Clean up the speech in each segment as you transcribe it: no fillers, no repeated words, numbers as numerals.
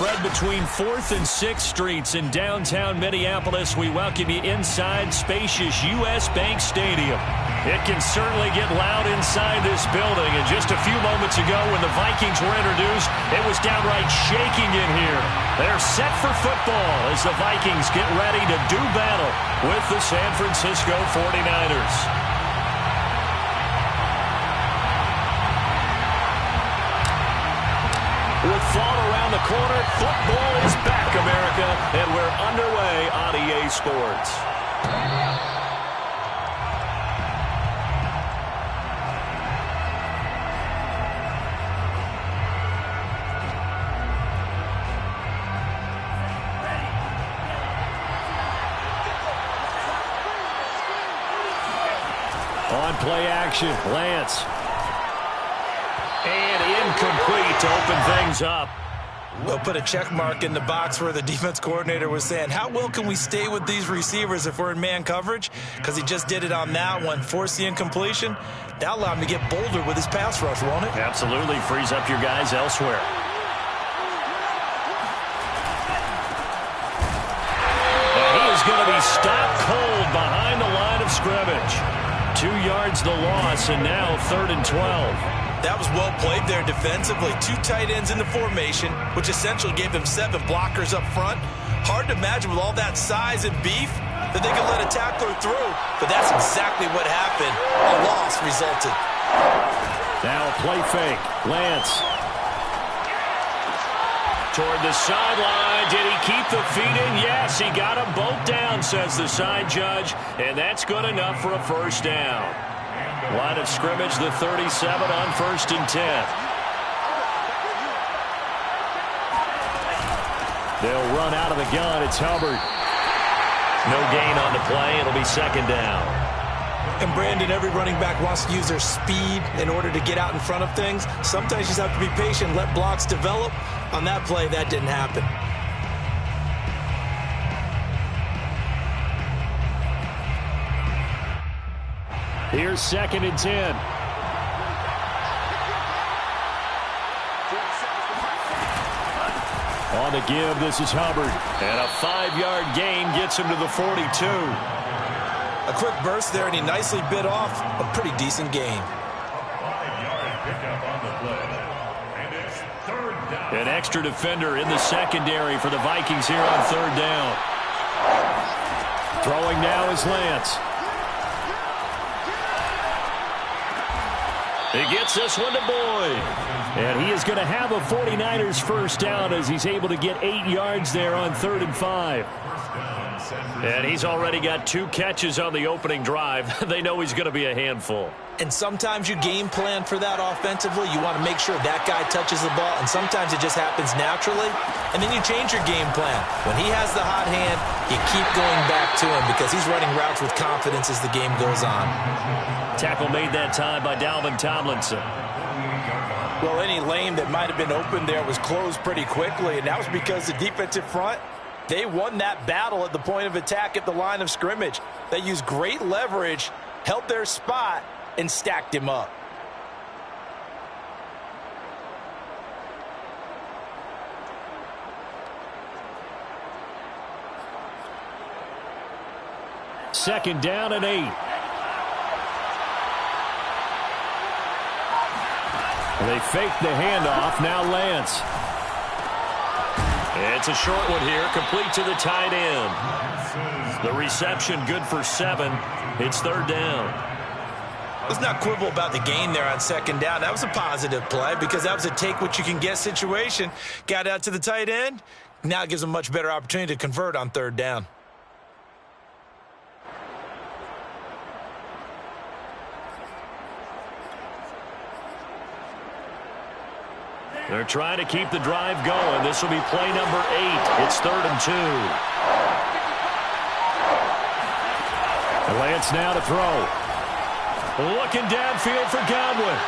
spread between 4th and 6th Streets in downtown Minneapolis. We welcome you inside spacious U.S. Bank Stadium. It can certainly get loud inside this building. And just a few moments ago when the Vikings were introduced, it was downright shaking in here. They're set for football as the Vikings get ready to do battle with the San Francisco 49ers. With thought around the corner, football is back, America, and we're underway on EA Sports. On play action, Lance. And incomplete to open things up. We'll put a check mark in the box where the defense coordinator was saying, how well can we stay with these receivers if we're in man coverage? Because he just did it on that one, forced the incompletion. That'll allow him to get bolder with his pass rush, won't it? Absolutely, frees up your guys elsewhere. And he is going to be stopped cold behind the line of scrimmage. 2 yards the loss, and now 3rd and 12. That was well played there defensively. 2 tight ends in the formation, which essentially gave them 7 blockers up front. Hard to imagine with all that size and beef that they could let a tackler through. But that's exactly what happened. A loss resulted. Now a play fake. Lance. Toward the sideline. Did he keep the feet in? Yes, he got them both down, says the side judge. And that's good enough for a first down. Line of scrimmage, the 37 on 1st and 10. They'll run out of the gun. It's Hubbard. No gain on the play. It'll be 2nd down. And Brandon, every running back wants to use their speed in order to get out in front of things. Sometimes you just have to be patient, let blocks develop. On that play, that didn't happen. Here's 2nd and 10. On the give, this is Hubbard. And a 5-yard gain gets him to the 42. A quick burst there, and he nicely bit off a pretty decent gain. An extra defender in the secondary for the Vikings here on 3rd down. Throwing now is Lance. He gets this one to Boyd. And he is going to have a 49ers first down as he's able to get 8 yards there on 3rd and 5. And he's already got 2 catches on the opening drive. They know he's going to be a handful. And sometimes you game plan for that offensively. You want to make sure that guy touches the ball, and sometimes it just happens naturally. And then you change your game plan. When he has the hot hand, you keep going back to him because he's running routes with confidence as the game goes on. Tackle made that time by Dalvin Tomlinson. Well, any lane that might have been open there was closed pretty quickly, and that was because the defensive front, they won that battle at the point of attack at the line of scrimmage. They used great leverage, held their spot, and stacked him up. Second down and 8. They fake the handoff. Now Lance. It's a short one here, complete to the tight end. The reception good for 7. It's 3rd down. Let's not quibble about the gain there on 2nd down. That was a positive play because that was a take-what-you-can-get situation. Got out to the tight end. Now it gives them a much better opportunity to convert on 3rd down. They're trying to keep the drive going. This will be play number 8. It's 3rd and 2. Lance now to throw. Looking downfield for Godwin.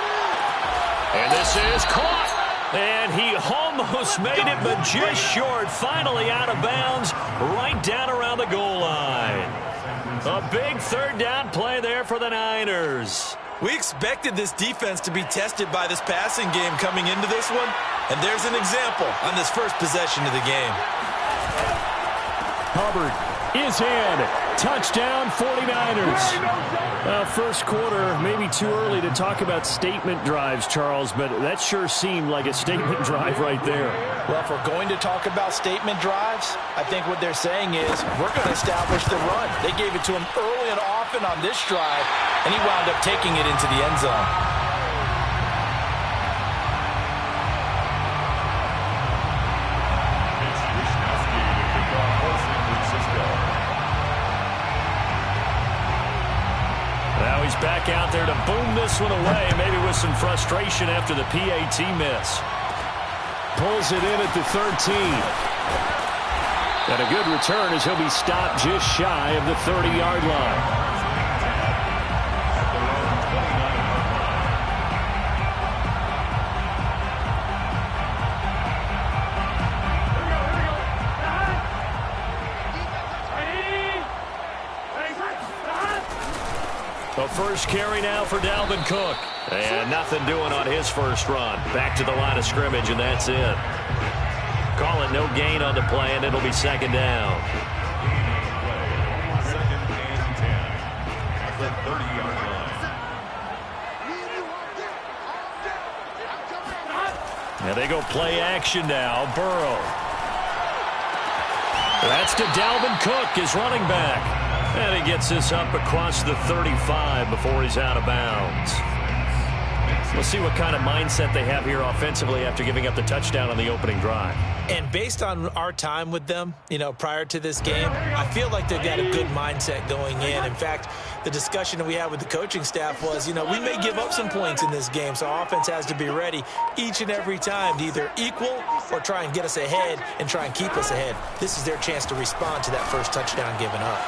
And this is caught. And he almost made it, but just short. Finally out of bounds, right down around the goal line. A big 3rd down play there for the Niners. We expected this defense to be tested by this passing game coming into this one, and there's an example on this first possession of the game. Hubbard is in. Touchdown, 49ers. First quarter, maybe too early to talk about statement drives, Charles, but that sure seemed like a statement drive right there. Well, if we're going to talk about statement drives, I think what they're saying is we're going to establish the run. They gave it to him early and often on this drive, and he wound up taking it into the end zone. Now he's back out there to boom this one away, maybe with some frustration after the PAT miss. Pulls it in at the 13. And a good return as he'll be stopped just shy of the 30-yard line. The first carry now for Dalvin Cook. And nothing doing on his first run. Back to the line of scrimmage, and that's it. Call it no gain on the play, and it'll be second down. Second and 10 at the 30-yard line. And they go play action now. Burrow. That's to Dalvin Cook, his running back. And he gets this up across the 35 before he's out of bounds. We'll see what kind of mindset they have here offensively after giving up the touchdown on the opening drive. And based on our time with them, prior to this game, I feel like they've got a good mindset going in. In fact, the discussion that we had with the coaching staff was, we may give up some points in this game, so our offense has to be ready each and every time to either equal or try and get us ahead and try and keep us ahead. This is their chance to respond to that first touchdown given up.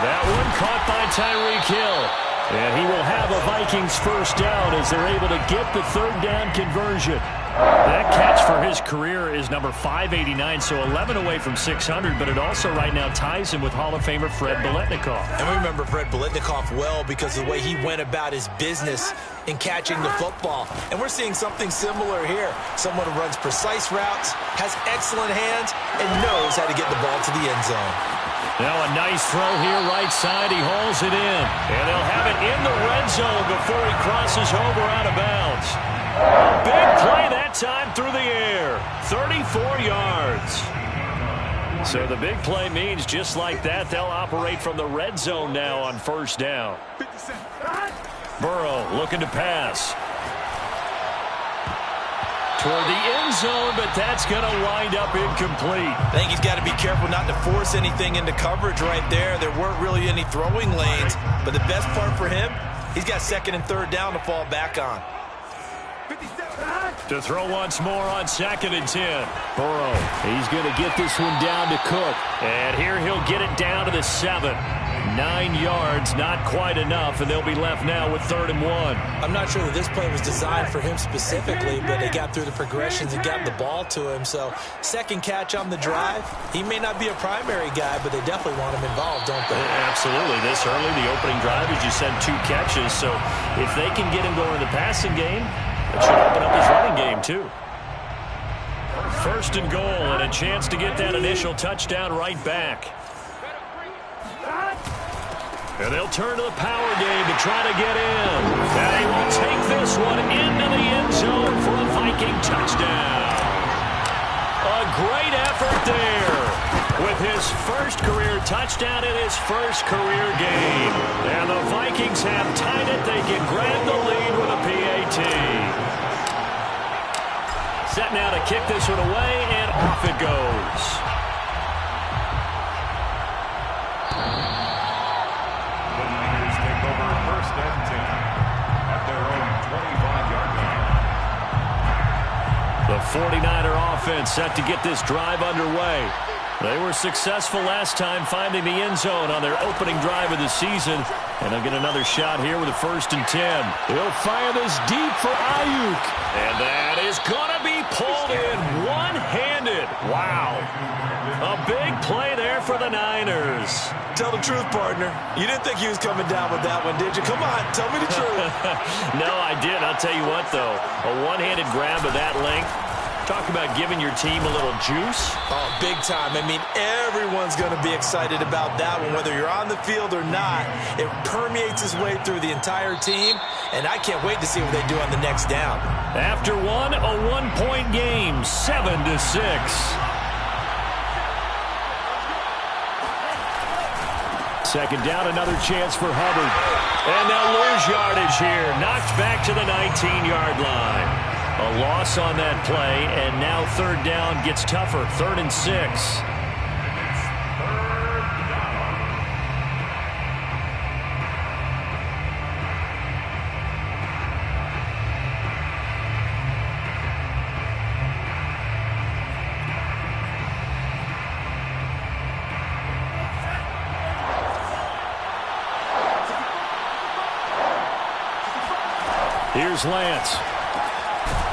That one caught by Tyreek Hill. And he will have a Vikings first down as they're able to get the third down conversion. That catch for his career is number 589, so 11 away from 600, but it also right now ties him with Hall of Famer Fred Biletnikoff. And we remember Fred Biletnikoff well because of the way he went about his business in catching the football. And we're seeing something similar here. Someone who runs precise routes, has excellent hands, and knows how to get the ball to the end zone. Now a nice throw here, right side. He hauls it in. And they'll have it in the red zone before he crosses over out of bounds. Big play that time through the air. 34 yards. So the big play means just like that, they'll operate from the red zone now on first down. Burrow looking to pass. Toward the end zone, but that's going to wind up incomplete. I think he's got to be careful not to force anything into coverage right there. There weren't really any throwing lanes, but the best part for him, he's got second and third down to fall back on. To throw once more on second and 10. Burrow, he's going to get this one down to Cook. And here he'll get it down to the 7. 9 yards, not quite enough, and they'll be left now with 3rd and 1. I'm not sure that this play was designed for him specifically, but they got through the progressions and got the ball to him. So second catch on the drive. He may not be a primary guy, but they definitely want him involved, don't they? Absolutely. This early, the opening drive, as you said, 2 catches. So if they can get him going in the passing game, it should open up his running game too. 1st and goal, and a chance to get that initial touchdown right back. And they'll turn to the power game to try to get in. And he will take this one into the end zone for a Viking touchdown. A great effort there with his first career touchdown in his first career game. And the Vikings have tied it. They can grab the lead with a PAT. Set now to kick this one away, and off it goes. The 49er offense set to get this drive underway. They were successful last time finding the end zone on their opening drive of the season. And they'll get another shot here with a 1st and 10. They'll fire this deep for Ayuk. And that is going to be pulled in one-handed. Wow. A big play there for the Niners. Tell the truth, partner. You didn't think he was coming down with that one, did you? Come on, tell me the truth. No, I did. I'll tell you what, though. A one-handed grab of that length. Talk about giving your team a little juice. Oh, big time. I mean, everyone's going to be excited about that one, whether you're on the field or not. It permeates its way through the entire team, and I can't wait to see what they do on the next down. After one, a one-point game, 7-6. Second down, another chance for Hubbard. And they'll lose yardage here. Knocked back to the 19-yard line. A loss on that play, and now third down gets tougher. 3rd and 6. Here's Lance.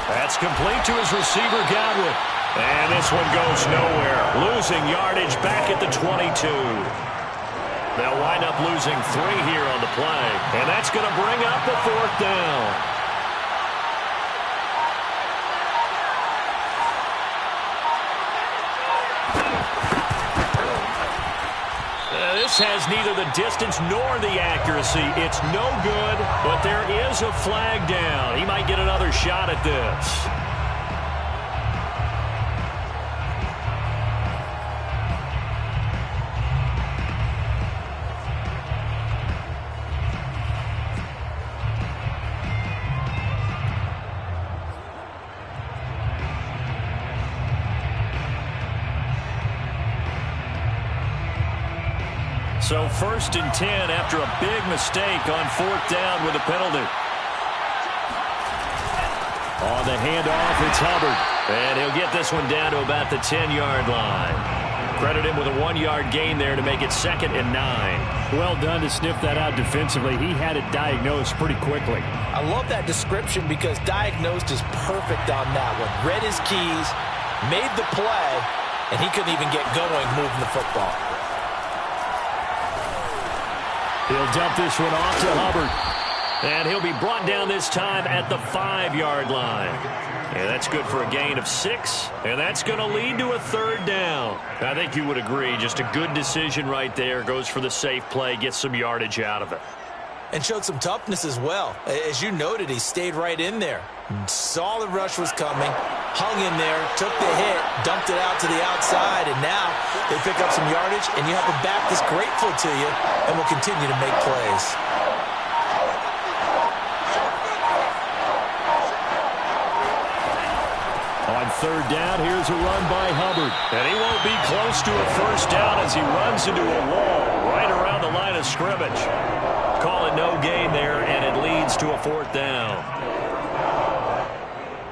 That's complete to his receiver, Godwin. And this one goes nowhere. Losing yardage back at the 22. They'll wind up losing 3 here on the play. And that's going to bring up a 4th down. This has neither the distance nor the accuracy. It's no good, but there is a flag down. He might get another shot at this. So 1st and 10 after a big mistake on 4th down with a penalty. On the handoff, it's Hubbard. And he'll get this one down to about the 10-yard line. Credit him with a 1-yard gain there to make it 2nd and 9. Well done to sniff that out defensively. He had it diagnosed pretty quickly. I love that description because diagnosed is perfect on that one. Read his keys, made the play, and he couldn't even get going moving the football. He'll dump this one off to Hubbard. And he'll be brought down this time at the 5-yard line. And that's good for a gain of 6. And that's going to lead to a 3rd down. I think you would agree. Just a good decision right there. Goes for the safe play. Gets some yardage out of it. And showed some toughness as well. As you noted, he stayed right in there. Saw the rush was coming. Hung in there. Took the hit. Dumped it out to the outside. And now they pick up some yardage. And you have a back that's grateful to you and will continue to make plays. On 3rd down, here's a run by Hubbard. And he won't be close to a 1st down as he runs into a wall right around the line of scrimmage. Call it no gain there, and it leads to a 4th down.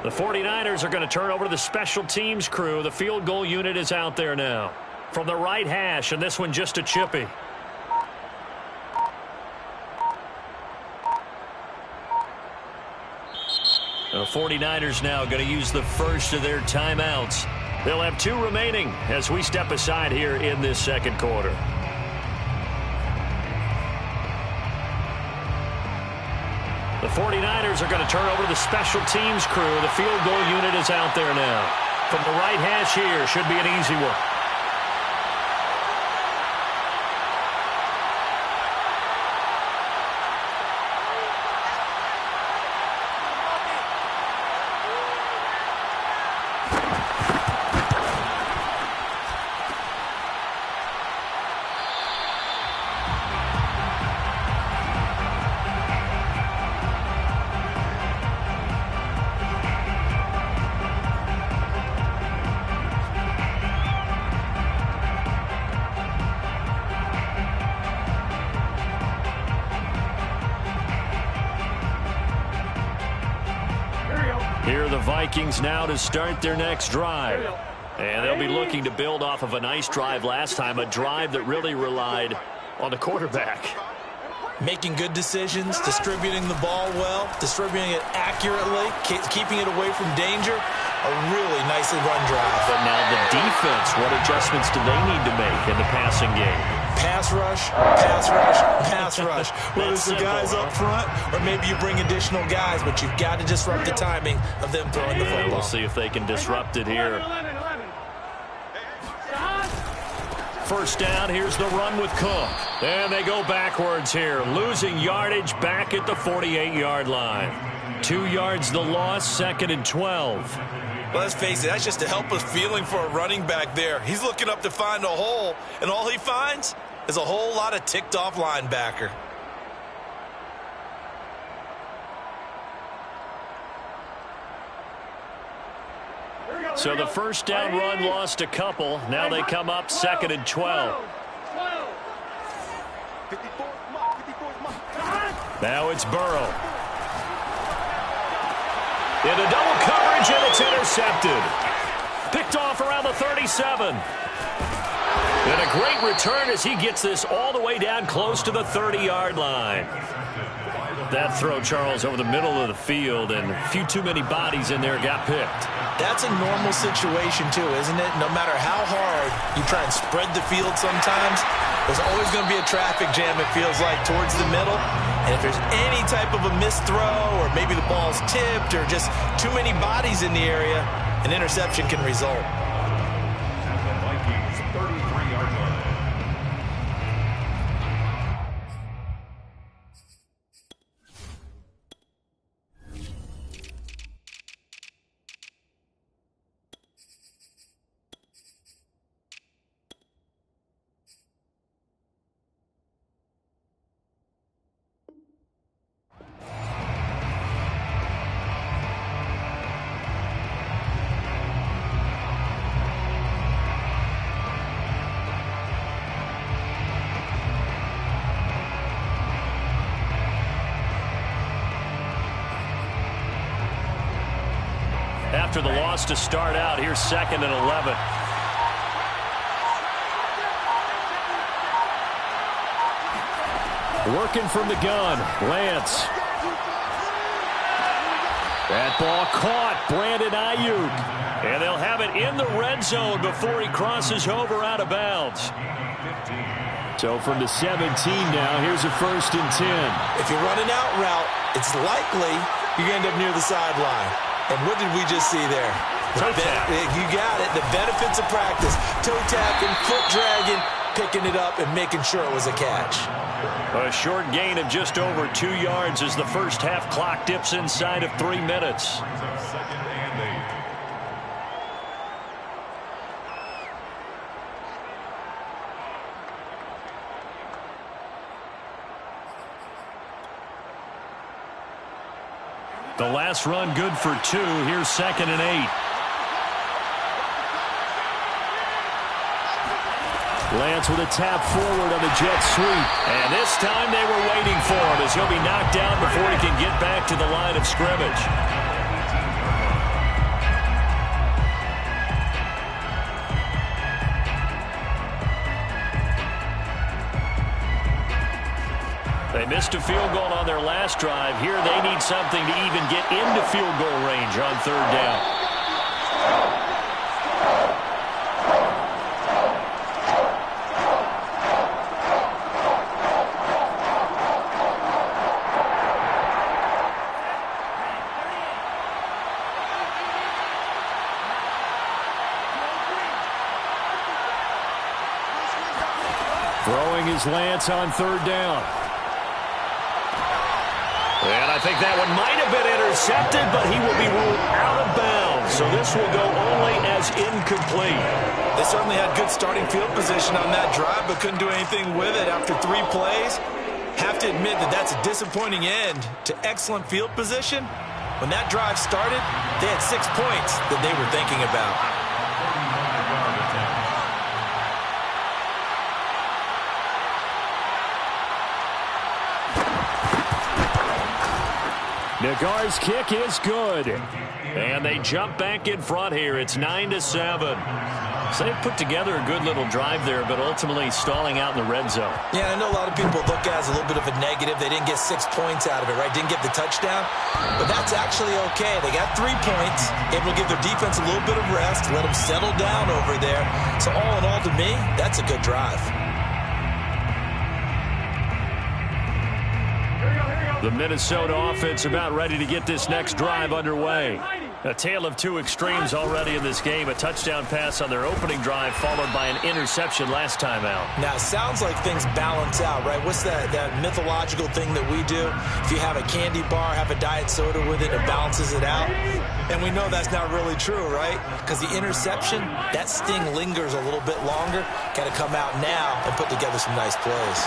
The 49ers are going to turn over to the special teams crew. The field goal unit is out there now. From the right hash, and this one just a chippy. The 49ers now going to use the first of their timeouts. They'll have 2 remaining as we step aside here in this 2nd quarter. The 49ers are going to turn over to the special teams crew. The field goal unit is out there now. From the right hash here, should be an easy one. Here are the Vikings now to start their next drive. And they'll be looking to build off of a nice drive last time, a drive that really relied on the quarterback. Making good decisions, distributing the ball well, distributing it accurately, keeping it away from danger. A really nicely run drive. But now the defense, what adjustments do they need to make in the passing game? pass rush, pass rush, pass rush. Whether it's the guys up front or maybe you bring additional guys, but you've got to disrupt the timing of them throwing the football. We'll see if they can disrupt it here. First down, here's the run with Cook. And they go backwards here, losing yardage back at the 48-yard line. 2 yards the loss, 2nd and 12. Well, let's face it, that's just a helpless feeling for a running back there. He's looking up to find a hole, and all he finds is a whole lot of ticked-off linebacker. So the first down run lost a couple. Now they come up 2nd and 12. Now it's Burrow. Into double coverage, and it's intercepted. Picked off around the 37. And a great return as he gets this all the way down close to the 30-yard line. That throw, Charles, over the middle of the field, and a few too many bodies in there got picked. That's a normal situation, too, isn't it? No matter how hard you try and spread the field sometimes, there's always going to be a traffic jam, it feels like, towards the middle. And if there's any type of a missed throw, or maybe the ball's tipped, or just too many bodies in the area, an interception can result. Vikings, 33-yard line. After the loss to start out, here's 2nd and 11. Working from the gun, Lance. That ball caught, Brandon Ayuk. And they'll have it in the red zone before he crosses over out of bounds. So from the 17 now, here's a 1st and 10. If you run an out route, it's likely you're going to end up near the sideline. And what did we just see there? Toe tap. You got it. The benefits of practice. Toe tapping, foot dragging, picking it up, and making sure it was a catch. A short gain of just over 2 yards as the first half clock dips inside of 3 minutes. 2nd and 8. The last run good for 2. Here's 2nd and 8. Lance with a tap forward on the jet sweep. And this time they were waiting for him as he'll be knocked down before he can get back to the line of scrimmage. They missed a field goal on their last drive. Here they need something to even get into field goal range on 3rd down. Throwing is Lance on 3rd down. And I think that one might have been intercepted, but he will be ruled out of bounds. So this will go only as incomplete. They certainly had good starting field position on that drive, but couldn't do anything with it after 3 plays. Have to admit that that's a disappointing end to excellent field position. When that drive started, they had 6 points that they were thinking about. Nagar's kick is good. And they jump back in front here. It's 9-7. So they put together a good little drive there, but ultimately stalling out in the red zone. Yeah, I know a lot of people look at it as a little bit of a negative. They didn't get 6 points out of it, right? Didn't get the touchdown. But that's actually okay. They got 3 points, able to give their defense a little bit of rest, let them settle down over there. So all in all, to me, that's a good drive. The Minnesota offense about ready to get this next drive underway. A tale of two extremes already in this game. A touchdown pass on their opening drive followed by an interception last time out. Now, it sounds like things balance out, right? What's that mythological thing that we do? If you have a candy bar, have a diet soda with it, it balances it out. And we know that's not really true, right? Because the interception, that sting lingers a little bit longer. Got to come out now and put together some nice plays.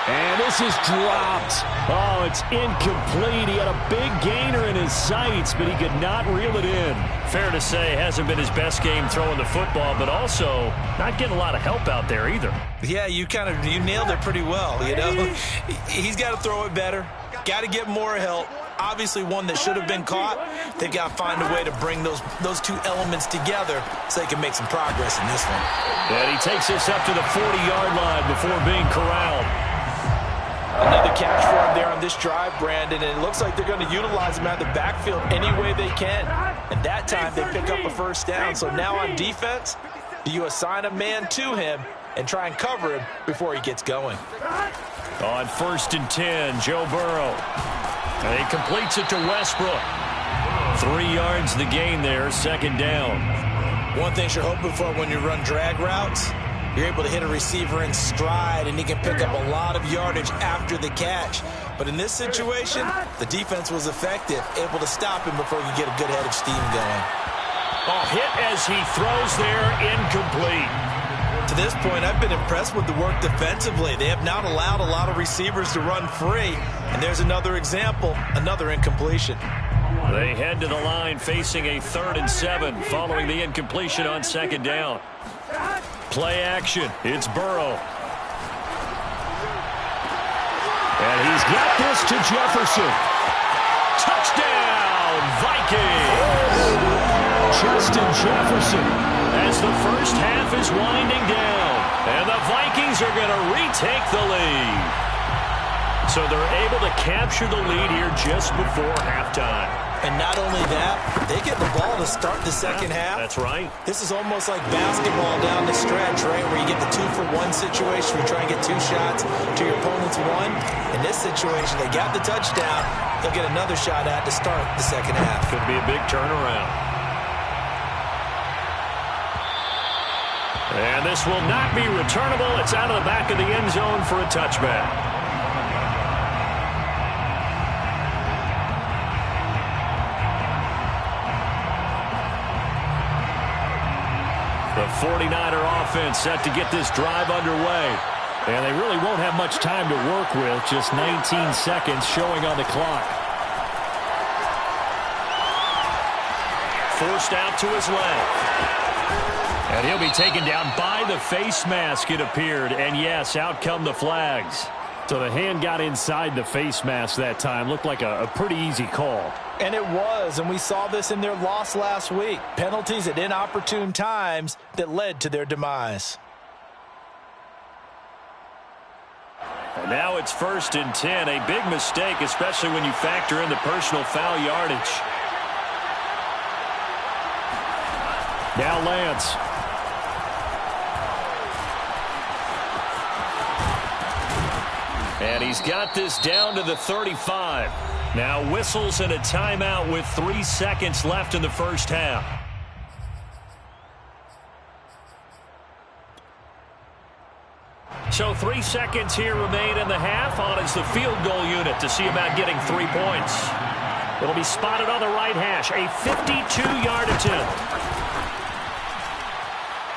And this is dropped. Oh, it's incomplete. He had a big gainer in his sights, but he could not reel it in. Fair to say, hasn't been his best game throwing the football, but also not getting a lot of help out there either. Yeah, you nailed it pretty well, you know. He's got to throw it better. Got to get more help. Obviously one that should have been caught. They've got to find a way to bring those two elements together so they can make some progress in this one. And he takes us up to the 40-yard line before being corralled. Another catch for him there on this drive, Brandon, and it looks like they're going to utilize him out of the backfield any way they can. And that time they pick up a first down. So now on defense, you assign a man to him and try and cover him before he gets going. On 1st and 10, Joe Burrow. And he completes it to Westbrook. 3 yards the gain there, 2nd down. One thing you're hoping for when you run drag routes, you're able to hit a receiver in stride, and he can pick up a lot of yardage after the catch. But in this situation, the defense was effective, able to stop him before you get a good head of steam going. Oh, hit as he throws there, incomplete. To this point, I've been impressed with the work defensively. They have not allowed a lot of receivers to run free. And there's another example, another incompletion. They head to the line facing a 3rd and 7 following the incompletion on 2nd down. Play action. It's Burrow. And he's got this to Jefferson. Touchdown, Vikings! Justin Jefferson. As the first half is winding down, and the Vikings are going to retake the lead. So they're able to capture the lead here just before halftime. And not only that, they get the ball to start the second half. That's right. This is almost like basketball down the stretch, right, where you get the 2-for-1 situation. You try and get 2 shots to your opponent's 1. In this situation, they got the touchdown. They'll get another shot at to start the second half. Could be a big turnaround. And this will not be returnable. It's out of the back of the end zone for a touchback. The 49er offense set to get this drive underway. And they really won't have much time to work with. Just 19 seconds showing on the clock. Forced out to his left. And he'll be taken down by the face mask, it appeared. And yes, out come the flags. So the hand got inside the face mask that time. Looked like a pretty easy call. And it was, and we saw this in their loss last week. Penalties at inopportune times that led to their demise. And now it's 1st and 10. A big mistake, especially when you factor in the personal foul yardage. Now Lance. And he's got this down to the 35. Now whistles and a timeout with 3 seconds left in the first half. So 3 seconds here remain in the half. On is the field goal unit to see about getting 3 points. It'll be spotted on the right hash. A 52-yard attempt.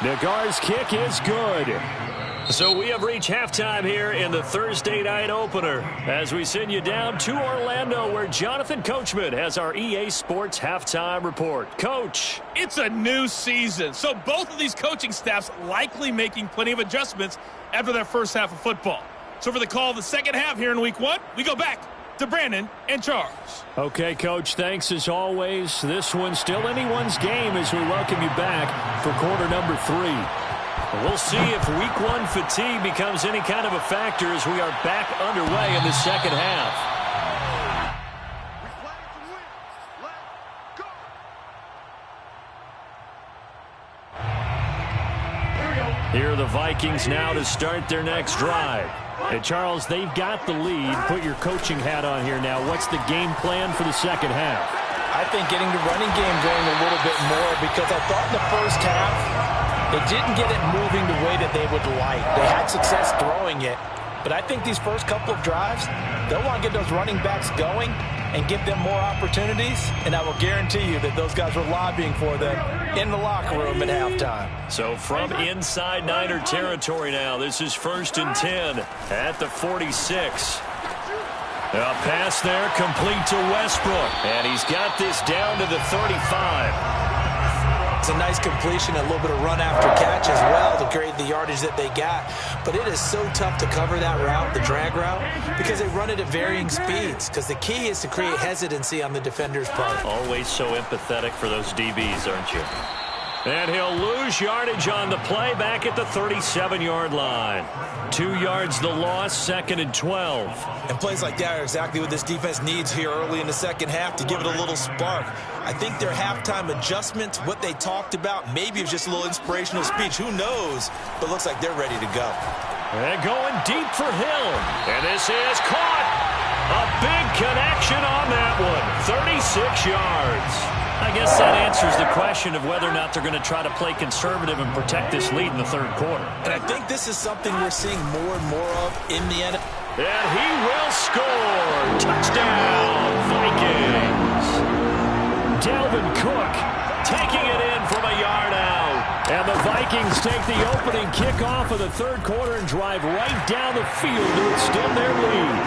Nagar's kick is good. So we have reached halftime here in the Thursday night opener as we send you down to Orlando where Jonathan Coachman has our EA Sports halftime report. Coach. It's a new season, so both of these coaching staffs likely making plenty of adjustments after their first half of football. So for the call of the second half here in week 1, we go back to Brandon and Charles. Okay, Coach, thanks as always. This one's still anyone's game as we welcome you back for quarter number 3. We'll see if week 1 fatigue becomes any kind of a factor as we are back underway in the second half. Here are the Vikings now to start their next drive. And Charles, they've got the lead. Put your coaching hat on here now. What's the game plan for the second half? I think getting the running game going a little bit more, because I thought in the first half they didn't get it moving the way that they would like. They had success throwing it, but I think these first couple of drives, they'll want to get those running backs going and give them more opportunities, and I will guarantee you that those guys were lobbying for them in the locker room at halftime. So from inside Niner territory now, this is 1st and 10 at the 46. A pass there, complete to Westbrook, and he's got this down to the 35. It's a nice completion, a little bit of run after catch as well to create the yardage that they got. But it is so tough to cover that route, the drag route, because they run it at varying speeds. Because the key is to create hesitancy on the defender's part. Always so empathetic for those DBs, aren't you? And he'll lose yardage on the play back at the 37-yard line. 2 yards the loss, 2nd and 12. And plays like that are exactly what this defense needs here early in the second half to give it a little spark. I think their halftime adjustment, what they talked about, maybe it was just a little inspirational speech. Who knows? But looks like they're ready to go. And going deep for Hill. And this is caught. A big connection on that one. 36 yards. I guess that answers the question of whether or not they're going to try to play conservative and protect this lead in the third quarter. And I think this is something we're seeing more and more of in the NFL. And he will score. Touchdown, Vikings. Dalvin Cook taking it in from a yard out. And the Vikings take the opening kickoff of the third quarter and drive right down the field to extend their lead.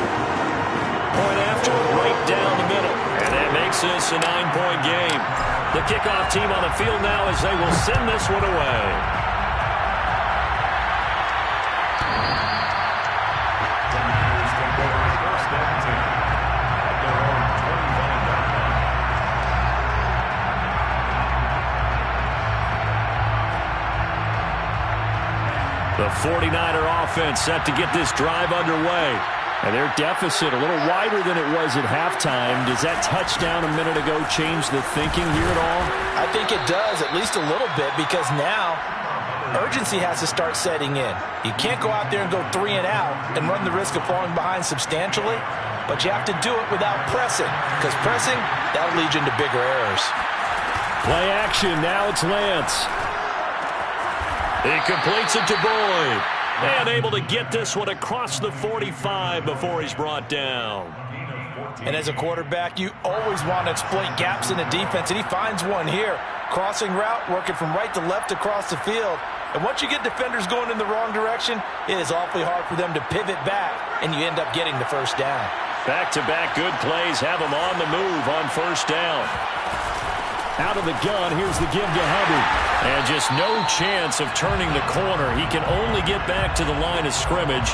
Point after, right down the middle. And that makes this a 9-point game. The kickoff team on the field now as they will send this one away. The 49er offense set to get this drive underway. And their deficit a little wider than it was at halftime. Does that touchdown a minute ago change the thinking here at all? I think it does, at least a little bit, because now urgency has to start setting in. You can't go out there and go 3 and out and run the risk of falling behind substantially, but you have to do it without pressing, because pressing, that'll lead you into bigger errors. Play action, now it's Lance. He completes it to Boyd. And able to get this one across the 45 before he's brought down. And as a quarterback, you always want to exploit gaps in the defense, and he finds one here. Crossing route, working from right to left across the field. And once you get defenders going in the wrong direction, it is awfully hard for them to pivot back, and you end up getting the first down. Back-to-back good plays have him on the move on first down. Out of the gun, here's the give to Hubbard. And just no chance of turning the corner. He can only get back to the line of scrimmage.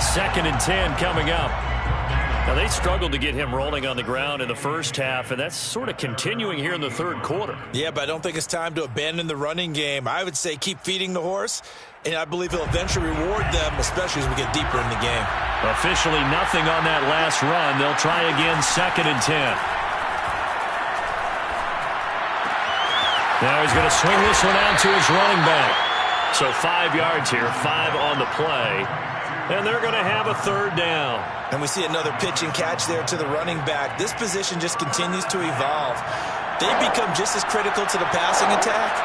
2nd and 10 coming up. Now, they struggled to get him rolling on the ground in the first half, and that's sort of continuing here in the third quarter. Yeah, but I don't think it's time to abandon the running game. I would say keep feeding the horse, and I believe he'll eventually reward them, especially as we get deeper in the game. Officially nothing on that last run. They'll try again 2nd and 10. Now he's going to swing this one out to his running back. So 5 yards here, 5 on the play. And they're going to have a third down. And we see another pitch and catch there to the running back. This position just continues to evolve. They become just as critical to the passing attack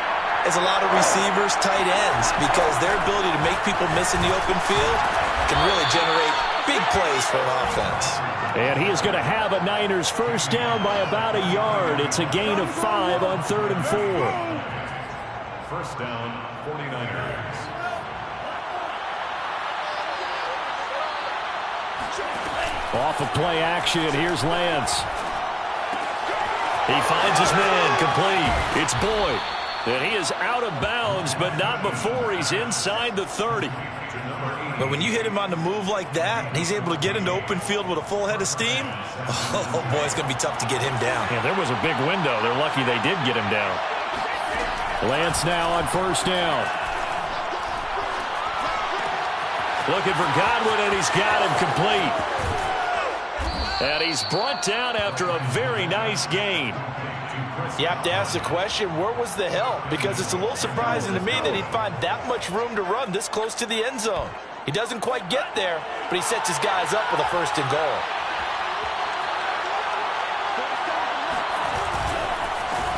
as a lot of receivers, tight ends, because their ability to make people miss in the open field can really generate big plays for an offense. And he is going to have a Niners first down by about a yard. It's a gain of 5 on 3rd and 4. First down, 49ers. Off of play action, here's Lance. He finds his man, complete. It's Boyd. And he is out of bounds, but not before he's inside the 30. But when you hit him on the move like that, and he's able to get into open field with a full head of steam, oh boy, it's going to be tough to get him down. Yeah, there was a big window. They're lucky they did get him down. Lance now on first down. Looking for Godwin, and he's got him complete. And he's brought down after a very nice gain. You have to ask the question, where was the help? Because it's a little surprising to me that he'd find that much room to run this close to the end zone. He doesn't quite get there, but he sets his guys up with a 1st and goal.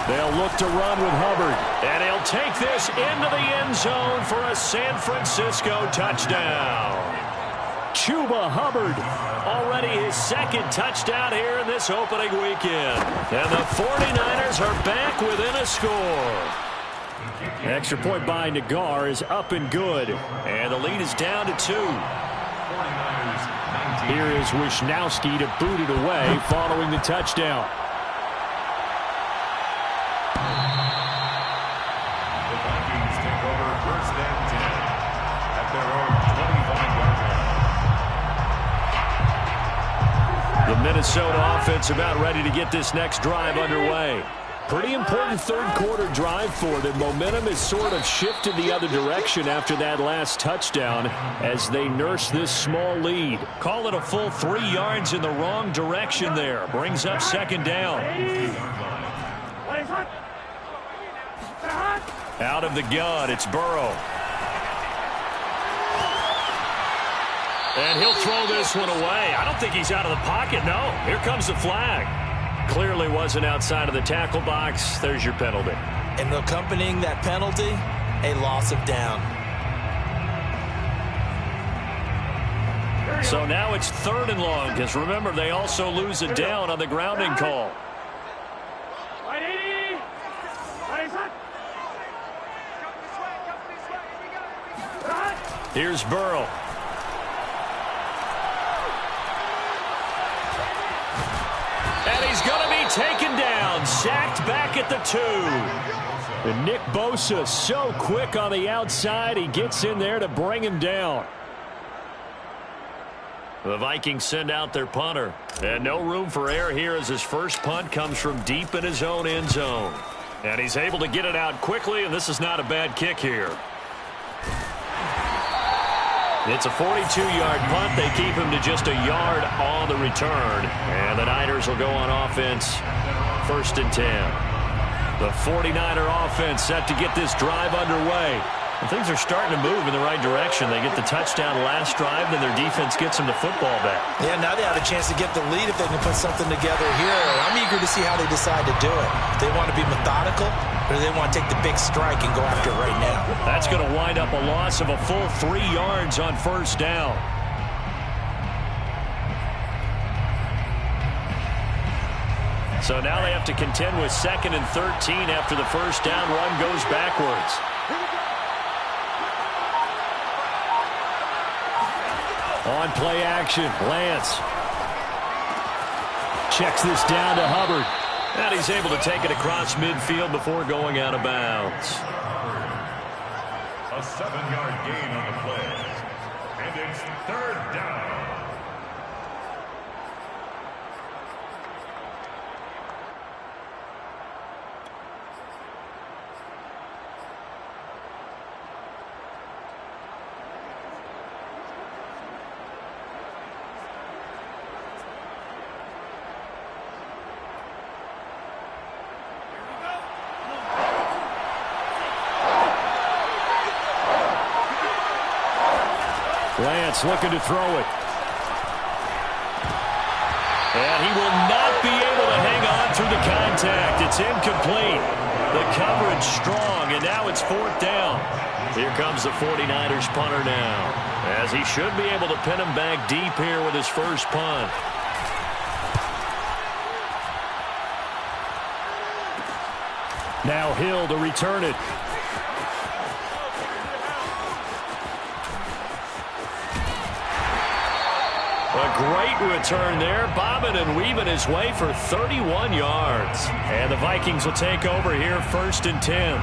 They'll look to run with Hubbard. And he'll take this into the end zone for a San Francisco touchdown. Chuba Hubbard. Already his 2nd touchdown here in this opening weekend. And the 49ers are back within a score. Extra point by Nagar is up and good. And the lead is down to 2. Here is Wisnowski to boot it away following the touchdown. The Vikings take over 1st and 10 at their own 25-yard line. The Minnesota offense about ready to get this next drive underway. Pretty important 3rd quarter drive for them. Momentum has sort of shifted the other direction after that last touchdown as they nurse this small lead. Call it a full 3 yards in the wrong direction there. Brings up 2nd down. Out of the gun, it's Burrow. And he'll throw this one away. I don't think he's out of the pocket, no. Here comes the flag. Clearly wasn't outside of the tackle box. There's your penalty. And accompanying that penalty, a loss of down. So now it's 3rd and long, because remember, they also lose a down on the grounding call. Here's Burrow. And he's going to be taken down, sacked back at the 2. And Nick Bosa so quick on the outside, he gets in there to bring him down. The Vikings send out their punter. And no room for error here as his first punt comes from deep in his own end zone. And he's able to get it out quickly, and this is not a bad kick here. It's a 42-yard punt. They keep him to just a yard on the return. And the Niners will go on offense, 1st and 10. The 49er offense set to get this drive underway. And things are starting to move in the right direction. They get the touchdown last drive, then their defense gets them the football back. Yeah, now they have a chance to get the lead if they can put something together here. I'm eager to see how they decide to do it. Do they want to be methodical, or do they want to take the big strike and go after it right now? That's going to wind up a loss of a full 3 yards on 1st down. So now they have to contend with 2nd and 13 after the 1st down run goes backwards. On play action, Lance checks this down to Hubbard. And he's able to take it across midfield before going out of bounds. A 7-yard gain on the play. And it's 3rd down. Lance looking to throw it. And he will not be able to hang on through the contact. It's incomplete. The coverage strong, and now it's 4th down. Here comes the 49ers punter now, as he should be able to pin him back deep here with his first punt. Now Hill to return it. A great return there, bobbing and weaving his way for 31 yards. And the Vikings will take over here, 1st and 10.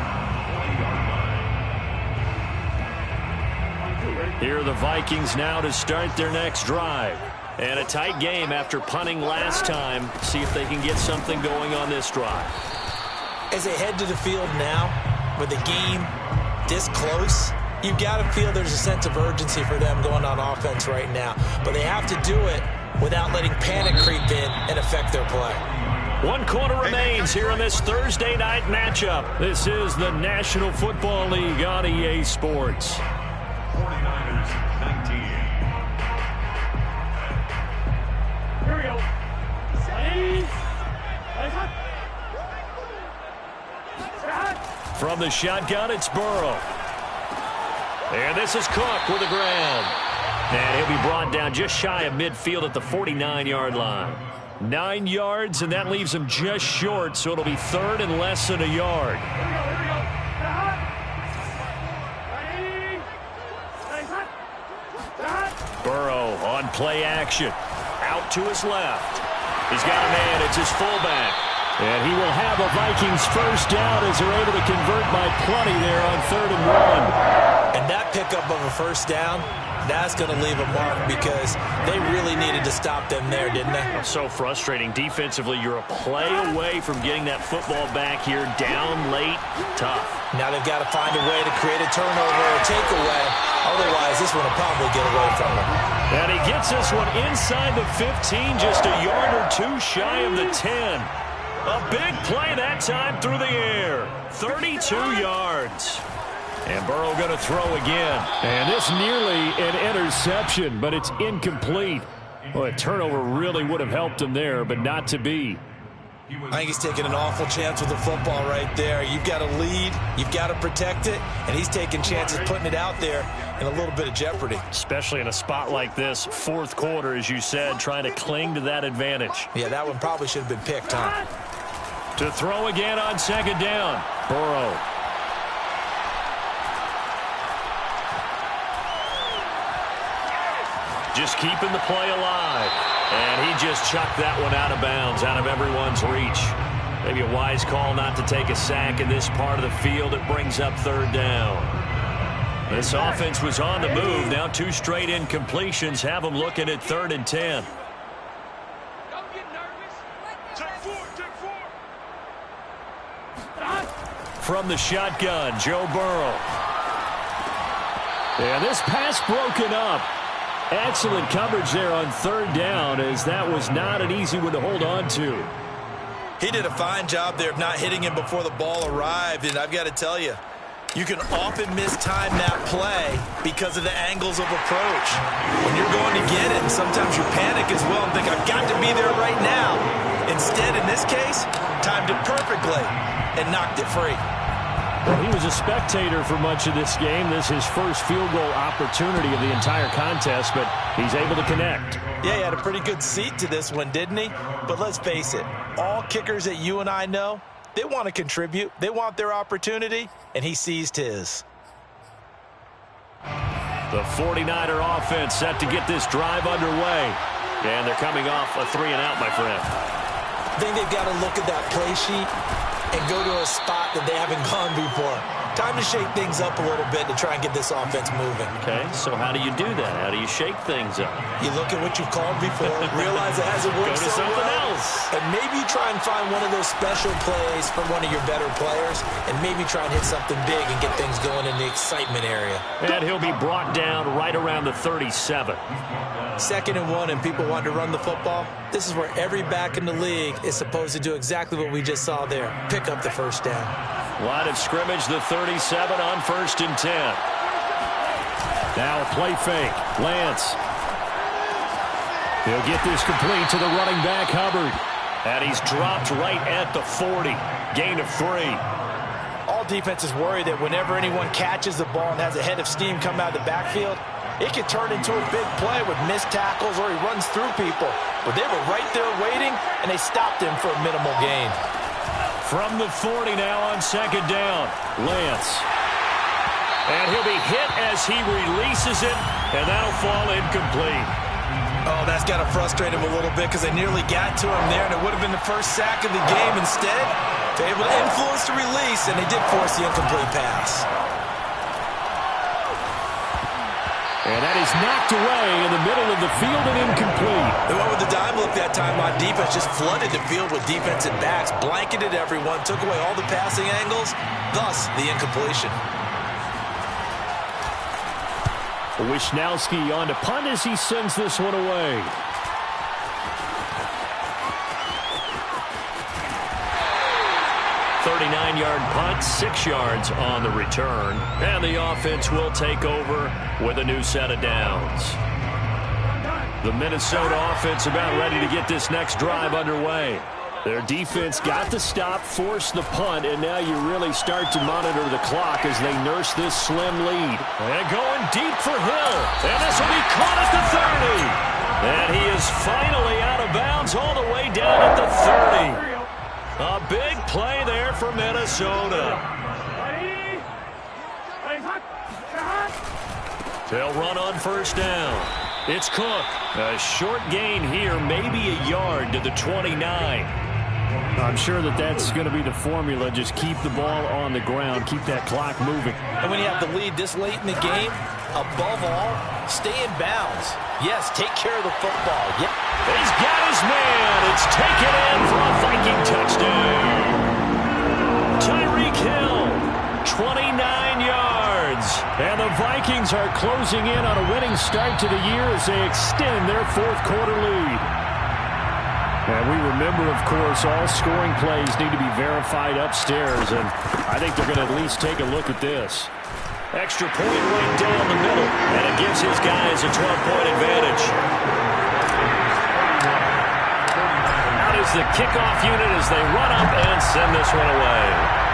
Here are the Vikings now to start their next drive. And a tight game after punting last time. See if they can get something going on this drive. As they head to the field now, with the game this close, you've got to feel there's a sense of urgency for them going on offense right now. But they have to do it without letting panic creep in and affect their play. 1 quarter remains here in this Thursday night matchup. This is the National Football League on EA Sports. 49ers 19. From the shotgun, it's Burrow. And this is Cook with the ground. And he'll be brought down just shy of midfield at the 49-yard line. 9 yards, and that leaves him just short, so it'll be third and less than a yard. Burrow on play action. Out to his left. He's got a man. It's his fullback. And he will have a Vikings first down as they're able to convert by plenty there on 3rd and 1. And that pickup of a first down, that's going to leave a mark because they really needed to stop them there, didn't they? So frustrating. Defensively, you're a play away from getting that football back here. Down late, tough. Now they've got to find a way to create a turnover or takeaway. Otherwise, this one will probably get away from them. And he gets this one inside the 15, just a yard or two shy of the 10. A big play that time through the air. 32 yards. And Burrow going to throw again. And this nearly an interception, but it's incomplete. Well, a turnover really would have helped him there, but not to be. I think he's taking an awful chance with the football right there. You've got to lead. You've got to protect it. And he's taking chances putting it out there in a little bit of jeopardy. Especially in a spot like this, 4th quarter, as you said, trying to cling to that advantage. Yeah, that one probably should have been picked, huh? To throw again on 2nd down. Burrow. Just keeping the play alive. And he just chucked that one out of bounds, out of everyone's reach. Maybe a wise call not to take a sack in this part of the field. It brings up 3rd down. This offense was on the move. Now 2 straight incompletions have them looking at 3rd and 10. Don't get nervous. Take 4. From the shotgun, Joe Burrow. And this pass broken up. Excellent coverage there on 3rd down, as that was not an easy one to hold on to. He did a fine job there of not hitting him before the ball arrived, and I've got to tell you, you can often mistime that play because of the angles of approach. When you're going to get it, sometimes you panic as well and think, I've got to be there right now. Instead, in this case, timed it perfectly and knocked it free. Well, he was a spectator for much of this game. This is his first field goal opportunity of the entire contest, but he's able to connect. Yeah, he had a pretty good seat to this one, didn't he? But let's face it, all kickers that you and I know, they want to contribute. They want their opportunity, and he seized his. The 49er offense set to get this drive underway. And they're coming off a 3-and-out, my friend. I think they've got to look at that play sheet and go to a spot that they haven't gone before. Time to shake things up a little bit to try and get this offense moving. Okay, so how do you do that? How do you shake things up? You look at what you've called before, realize it hasn't worked Go to so something well, else. and maybe try and find one of those special plays for one of your better players, and maybe try and hit something big and get things going in the excitement area. And he'll be brought down right around the 37. 2nd and 1, and people want to run the football. This is where every back in the league is supposed to do exactly what we just saw there. Pick up the first down. Line of scrimmage, the 37 on 1st and 10. Now a play fake. Lance. He'll get this complete to the running back, Hubbard. And he's dropped right at the 40. Gain of 3. All defenses worry that whenever anyone catches the ball and has a head of steam come out of the backfield, it could turn into a big play with missed tackles or he runs through people. But they were right there waiting, and they stopped him for a minimal gain. From the 40 now on 2nd down, Lance. And he'll be hit as he releases it, and that'll fall incomplete. Oh, that's got to frustrate him a little bit because they nearly got to him there, and it would have been the first sack of the game. Instead, they're able to influence the release, and they did force the incomplete pass. And that is knocked away in the middle of the field and incomplete. They went with the dime look that time on defense, just flooded the field with defensive backs, blanketed everyone, took away all the passing angles, thus the incompletion. Wisnowski on to punt as he sends this one away. Yard punt, 6 yards on the return. And the offense will take over with a new set of downs. The Minnesota offense about ready to get this next drive underway. Their defense got the stop, forced the punt, and now you really start to monitor the clock as they nurse this slim lead. And going deep for Hill. And this will be caught at the 30. And he is finally out of bounds all the way down at the 30. A big play there for Minnesota. They'll run on first down. It's Cook. A short gain here, maybe a yard to the 29. I'm sure that's going to be the formula. Just keep the ball on the ground. Keep that clock moving. And when you have the lead this late in the game, above all, stay in bounds. Yes, take care of the football. Yeah. He's got his man. It's taken in for a Viking touchdown. Tyreek Hill, 29 yards. And the Vikings are closing in on a winning start to the year as they extend their fourth quarter lead. And we remember, of course, all scoring plays need to be verified upstairs, and I think they're going to at least take a look at this. Extra point right down the middle, and it gives his guys a 12-point advantage. Out is the kickoff unit as they run up and send this one away.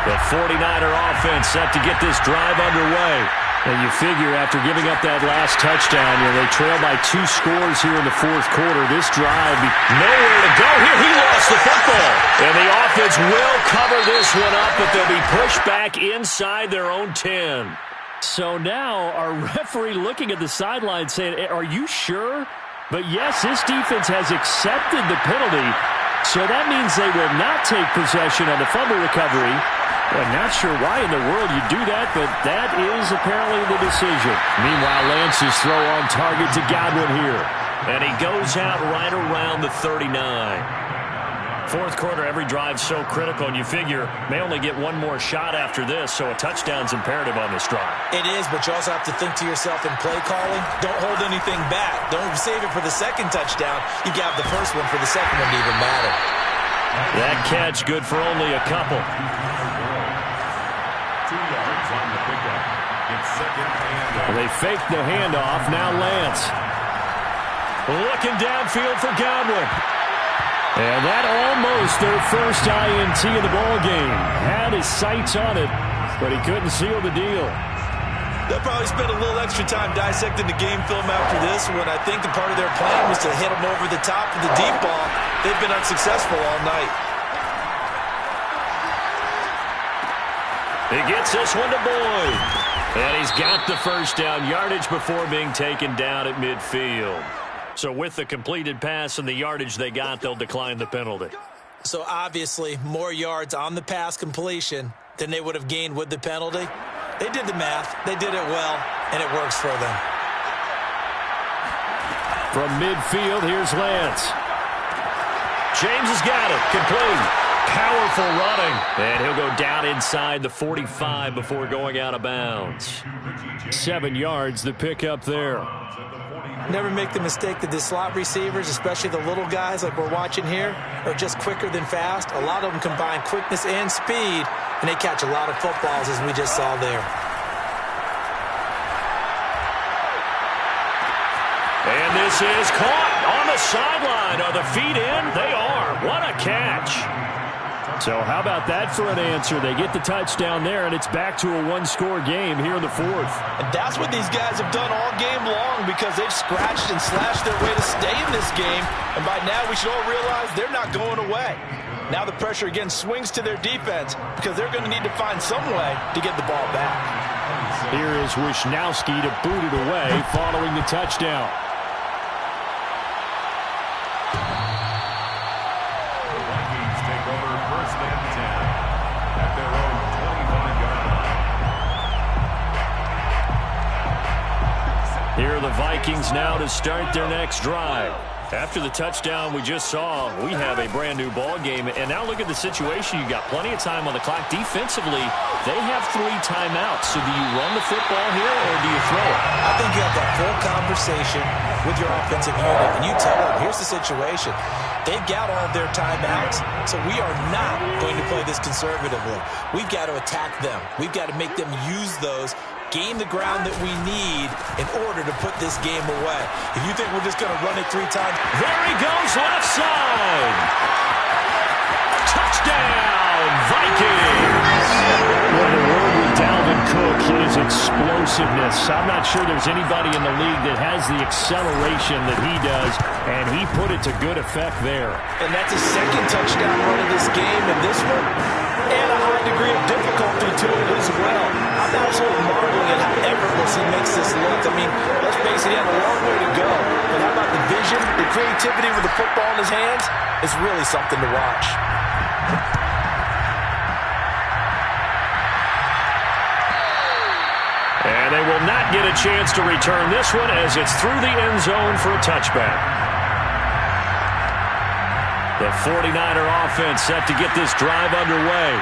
The 49er offense set to get this drive underway. And you figure after giving up that last touchdown, they trail by 2 scores here in the fourth quarter. This drive, nowhere to go here. He lost the football. And the offense will cover this one up, but they'll be pushed back inside their own 10. So now our referee looking at the sideline saying, are you sure? But yes, this defense has accepted the penalty. So that means they will not take possession on the fumble recovery. I'm not sure why in the world you do that, but that is apparently the decision. Meanwhile, Lance's throw on target to Godwin here. And he goes out right around the 39. Fourth quarter, every drive so critical, and you figure may only get one more shot after this, so a touchdown's imperative on this drive. It is, but you also have to think to yourself in play calling, don't hold anything back. Don't save it for the second touchdown. You got the first one for the second one to even matter. That catch good for only a couple. 2 yards on the pickup. It's second and they fake the handoff. Now Lance. Looking downfield for Godwin. And that almost their first INT in the ball game. Had his sights on it, but he couldn't seal the deal. They'll probably spend a little extra time dissecting the game film after this one. I think the part of their plan was to hit them over the top of the deep ball. They've been unsuccessful all night. He gets this one to Boyd. And he's got the first down, yardage before being taken down at midfield. So with the completed pass and the yardage they got, they'll decline the penalty. So obviously more yards on the pass completion than they would have gained with the penalty. They did the math. They did it well, and it works for them. From midfield, here's Lance. James has got it. Complete. Powerful running. And he'll go down inside the 45 before going out of bounds. 7 yards, the pickup there. Never make the mistake that the slot receivers, especially the little guys like we're watching here, are just quicker than fast. A lot of them combine quickness and speed, and they catch a lot of footballs, as we just saw there. And this is caught on the sideline. Are the feet in? They are. What a catch. So how about that for an answer? They get the touchdown there, and it's back to a one-score game here in the fourth. And that's what these guys have done all game long, because they've scratched and slashed their way to stay in this game. And by now we should all realize they're not going away. Now the pressure again swings to their defense, because they're going to need to find some way to get the ball back. Here is Wisnowski to boot it away following the touchdown. Here are the Vikings now to start their next drive. After the touchdown we just saw, we have a brand new ball game. And now look at the situation. You got plenty of time on the clock. Defensively, they have 3 timeouts. So do you run the football here or do you throw it? I think you have that full conversation with your offensive unit, and you tell them, here's the situation. They've got all of their timeouts, so we are not going to play this conservatively. We've got to attack them. We've got to make them use those, gain the ground that we need in order to put this game away. If you think we're just going to run it 3 times. There he goes, left side. Touchdown, Vikings. Well, the word with Dalvin Cook is explosiveness. I'm not sure there's anybody in the league that has the acceleration that he does, and he put it to good effect there. And that's a second touchdown run of this game, and this one, and a high degree of difficulty to it as well. I'm absolutely marveling at how effortless he makes this look. I mean, let's face it, he had a long way to go. But how about the vision, the creativity with the football in his hands? It's really something to watch. And they will not get a chance to return this one as it's through the end zone for a touchback. The 49er offense set to get this drive underway.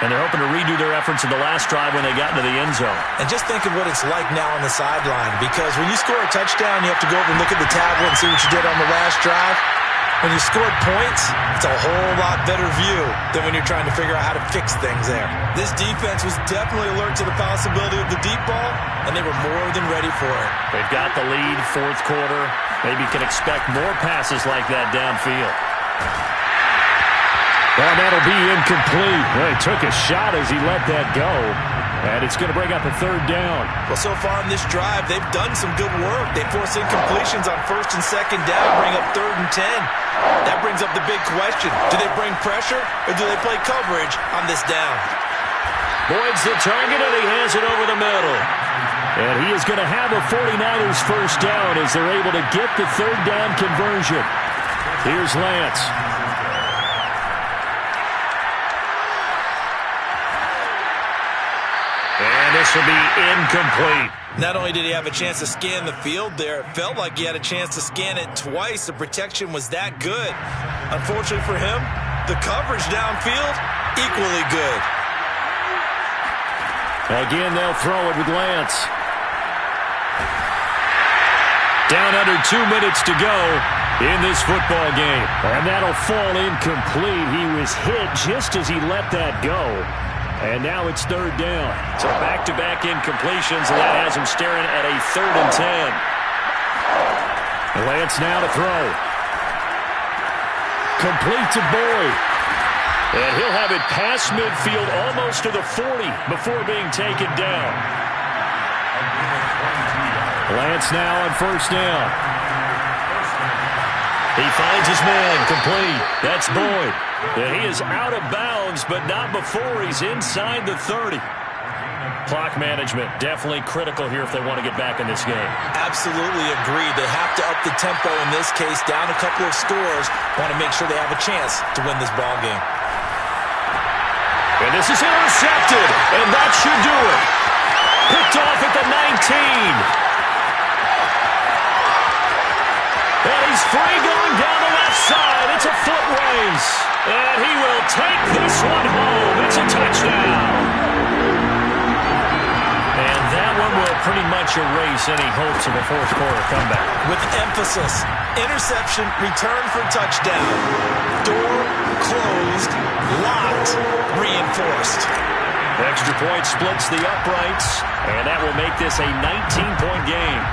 And they're hoping to redo their efforts in the last drive when they got into the end zone. And just think of what it's like now on the sideline, because when you score a touchdown, you have to go over and look at the tablet and see what you did on the last drive. When you scored points, it's a whole lot better view than when you're trying to figure out how to fix things there. This defense was definitely alert to the possibility of the deep ball, and they were more than ready for it. They've got the lead, 4th quarter. Maybe can expect more passes like that downfield. Well, that'll be incomplete. Well, he took a shot as he let that go. And it's going to bring up a 3rd down. Well, so far in this drive, they've done some good work. They force incompletions on 1st and 2nd down, bring up 3rd and 10. That brings up the big question. Do they bring pressure or do they play coverage on this down? Boyd's the target, and he has it over the middle. And he is going to have a 49ers 1st down as they're able to get the 3rd down conversion. Here's Lance. And this will be incomplete. Not only did he have a chance to scan the field there, it felt like he had a chance to scan it twice. The protection was that good. Unfortunately for him, the coverage downfield, equally good. Again, they'll throw it with Lance. Down under 2 minutes to go in this football game. And that'll fall incomplete. He was hit just as he let that go. And now it's 3rd down. So back-to-back incompletions, and that has him staring at a 3rd and 10. Lance now to throw. Complete to Boyd. And he'll have it past midfield almost to the 40 before being taken down. Lance now on 1st down. He finds his man, complete. That's Boyd. And he is out of bounds, but not before he's inside the 30. Clock management definitely critical here if they want to get back in this game. Absolutely agreed. They have to up the tempo in this case, down a couple of scores. Want to make sure they have a chance to win this ball game. And this is intercepted, and that should do it. Picked off at the 19. And he's free going down the left side. It's a foot race. And he will take this one home. It's a touchdown. And that one will pretty much erase any hopes of a 4th quarter comeback. With emphasis, interception, return for touchdown. Door closed, locked, reinforced. Extra point splits the uprights, and that will make this a 19-point game.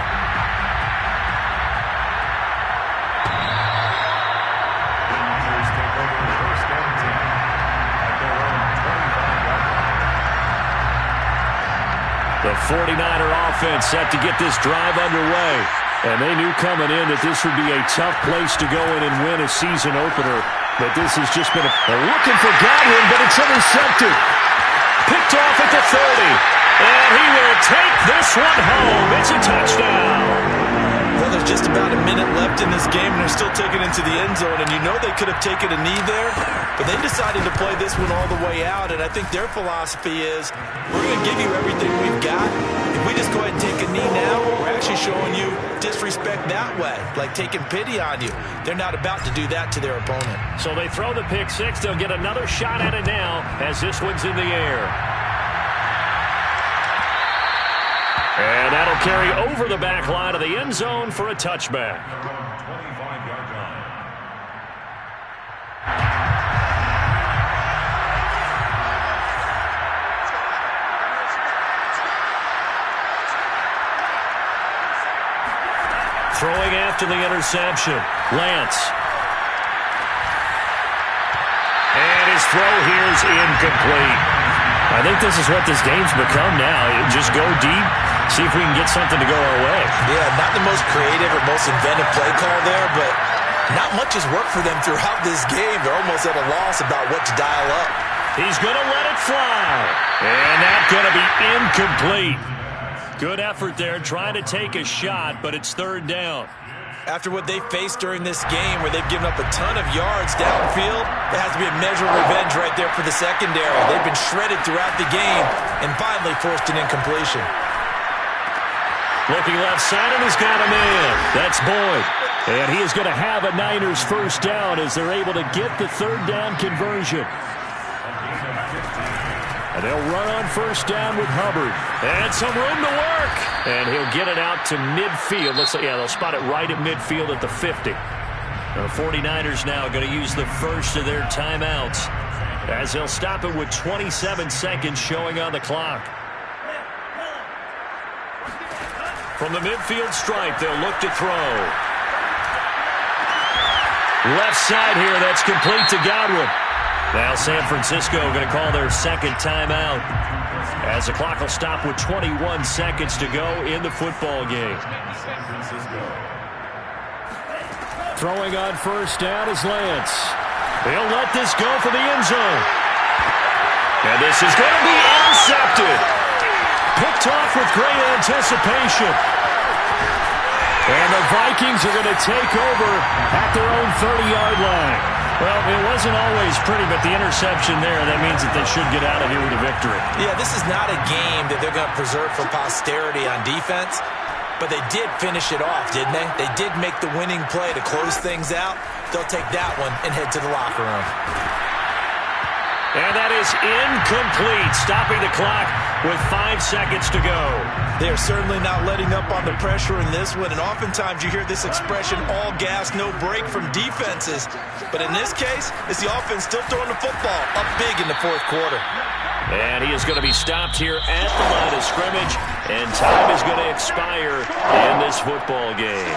The 49er offense set to get this drive underway. And they knew coming in that this would be a tough place to go in and win a season opener. But this has just been they're looking for Godwin, but it's intercepted. Picked off at the 30. And he will take this one home. It's a touchdown. Well, there's just about a minute left in this game, and they're still taking it to the end zone. And you know they could have taken a knee there, but they decided to play this one all the way out. And I think their philosophy is, we're going to give you everything we've got. If we just go ahead and take a knee now, we're actually showing you disrespect that way, like taking pity on you. They're not about to do that to their opponent. So they throw the pick six. They'll get another shot at it now as this one's in the air. And that'll carry over the back line of the end zone for a touchback. 25-yard line. Throwing after the interception, Lance. And his throw here is incomplete. I think this is what this game's become now. Just go deep, see if we can get something to go our way. Yeah, not the most creative or most inventive play call there, but not much has worked for them throughout this game. They're almost at a loss about what to dial up. He's going to let it fly. And that's going to be incomplete. Good effort there, trying to take a shot, but it's third down. After what they faced during this game, where they've given up a ton of yards downfield, there has to be a measure of revenge right there for the secondary. They've been shredded throughout the game and finally forced an incompletion. Looking left side, and he's got a man. That's Boyd. And he is going to have a Niners first down as they're able to get the third down conversion. And they'll run on first down with Hubbard. And some room to work. And he'll get it out to midfield. Looks like, yeah, they'll spot it right at midfield at the 50. The 49ers now going to use the first of their timeouts as they'll stop it with 27 seconds showing on the clock. From the midfield stripe, they'll look to throw. Left side here, that's complete to Godwin. Now San Francisco going to call their second timeout as the clock will stop with 21 seconds to go in the football game. Throwing on first down is Lance. He'll let this go for the end zone. And this is going to be intercepted. Picked off with great anticipation. And the Vikings are going to take over at their own 30-yard line. Well, it wasn't always pretty, but the interception there, that means that they should get out of here with a victory. Yeah, this is not a game that they're going to preserve for posterity on defense, but they did finish it off, didn't they? They did make the winning play to close things out. They'll take that one and head to the locker room. And that is incomplete, stopping the clock with 5 seconds to go. They are certainly not letting up on the pressure in this one, and oftentimes you hear this expression, all gas, no break from defenses. But in this case, it's the offense still throwing the football up big in the fourth quarter. And he is going to be stopped here at the line of scrimmage, and time is going to expire in this football game.